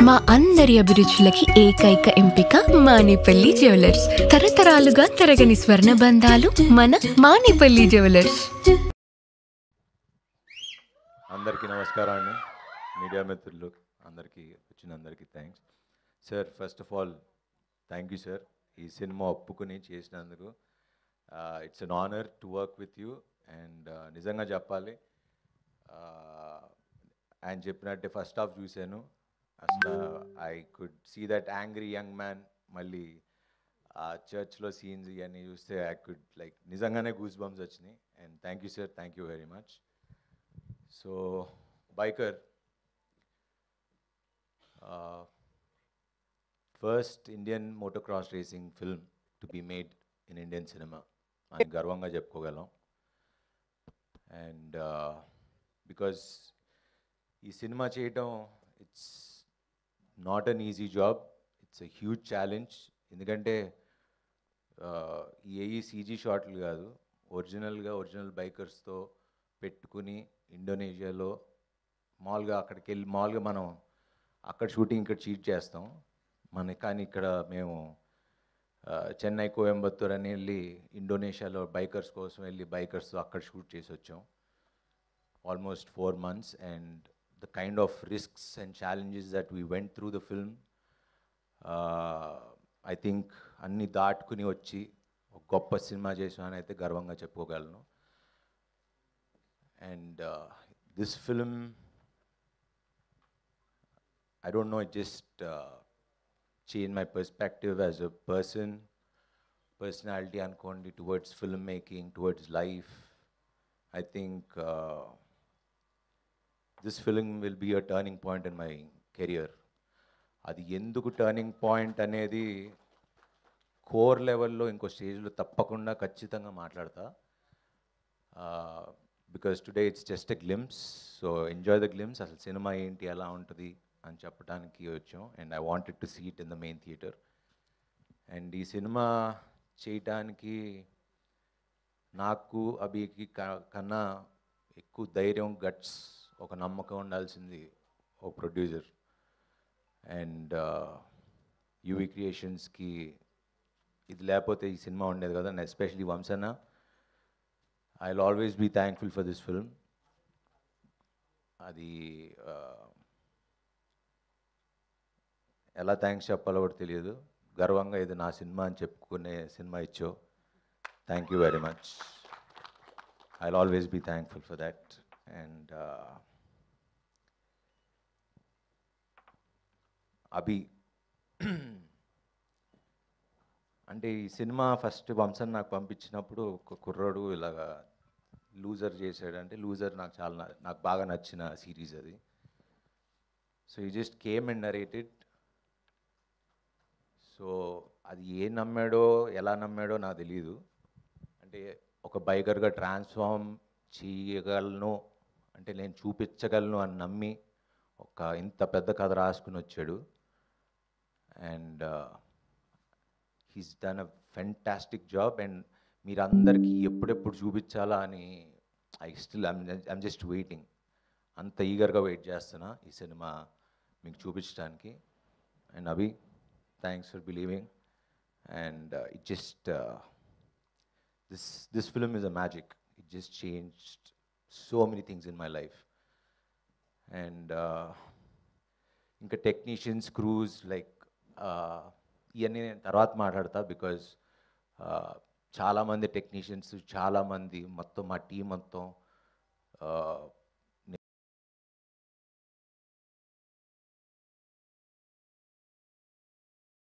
మా అందరి అభిరుచులకి ఏకైక ఎంపిక మానేపల్లి జ్యువెలర్స్. తరతరాలుగా తరగని స్వర్ణ బంధాలు మన మానేపల్లి జ్యువెలర్స్. అందరికీ నమస్కారం అండి. మీడియా మిత్రులు అందరికీ వచ్చినందరికీ thanks sir. First of all thank you sir, ఈ సినిమా ఒప్పుకుని చేసినందుకు. It's an honour to work with you. And నిజంగా చెప్పాలి, ఆయన చెప్పినట్టే ఫస్ట్ హాఫ్ చూశాను. అసలు I could see that angry young man. మళ్ళీ ఆ చర్చ్లో సీన్స్ ఇవన్నీ చూస్తే ఐ కుడ్ లైక్ నిజంగానే గూస్ బంప్స్ వచ్చినాయి. And thank you sir, thank you very much. So biker, first Indian motocross racing film to be made in Indian cinema అని గర్వంగా చెప్పుకోగలం. And because ఈ సినిమా చేయటం it's not an easy job, it's a huge challenge. ఎందుకంటే ఈ CG షాట్లు కాదు, original బైకర్స్తో పెట్టుకుని ఇండోనేషియాలో మామూలుగా మనం అక్కడ షూటింగ్ ఇక్కడ షూట్ చేస్తాం. కానీ ఇక్కడ మేము చెన్నై, కోయంబత్తూర్ అని వెళ్ళి ఇండోనేషియాలో బైకర్స్ కోసం వెళ్ళి బైకర్స్తో అక్కడ షూట్ చేసి వచ్చాం almost 4 months. And the kind of risks and challenges that we went through the film, I think అన్ని దాటుకుని వచ్చి ఒక గొప్ప సినిమా చేసామని అయితే గర్వంగా చెప్పుకోగలను. And this film, I don't know, it just changed my perspective as a personality అనుకోండి, towards filmmaking, towards life. I think this film will be a turning point in my career. అది ఎందుకు turning point అనేది core లెవెల్లో ఇంకో స్టేజ్లో తప్పకుండా ఖచ్చితంగా మాట్లాడతా. Because today it's just a glimpse. So enjoy the glimpse. అసలు సినిమా ఏంటి, ఎలా ఉంటుంది అని చెప్పడానికి వచ్చాం. And I wanted to see it in the main theatre. అండ్ ఈ సినిమా చేయటానికి నాకు అభికి కన్నా ఎక్కువ ధైర్యం, గట్స్, ఒక నమ్మకం ఉండాల్సింది ఓ ప్రొడ్యూసర్. అండ్ యూవీ క్రియేషన్స్కి ఇది లేకపోతే ఈ సినిమా ఉండేది కదా. అండ్ ఎస్పెషలీ వంశన్న, I will always be thankful for this film. అది ఎలా థ్యాంక్స్ చెప్పాలో కూడా తెలియదు. గర్వంగా ఇది నా సినిమా అని చెప్పుకునే సినిమా ఇచ్చావు. Thank you very much. I will always be thankful for that. And Abhi, అంటే ఈ సినిమా ఫస్ట్ వంశన్ నాకు పంపించినప్పుడు ఒక కుర్రాడు ఇలాగా లూజర్ చేశాడు. అంటే లూజర్ నాకు బాగా నచ్చిన సిరీస్ అది. సో ఈ just came and narrated. So అది ఎలా నమ్మాడో నాకు తెలియదు. అంటే ఒక బైకర్గా ట్రాన్స్ఫార్మ్ చేయగలను, అంటే నేను చూపించగలను అని నమ్మి ఒక ఇంత పెద్ద కథ రాసుకుని వచ్చాడు. And he's done a fantastic job. And మీరందరికీ ఎప్పుడెప్పుడు చూపించాలా అని ఐమ్ జస్ట్ వెయిటింగ్. అంత ఈగర్గా వెయిట్ చేస్తున్నా ఈ సినిమా మీకు చూపించడానికి. And Abhi, thanks for believing. And it just this film is a magic. It just changed so many things in my life. And ఇంకా టెక్నీషియన్స్, క్రూస్, లైక్ ఇవన్నీ నేను తర్వాత మాట్లాడతా. బికాజ్ చాలామంది టెక్నీషియన్స్, చాలామంది మొత్తం మా టీం మొత్తం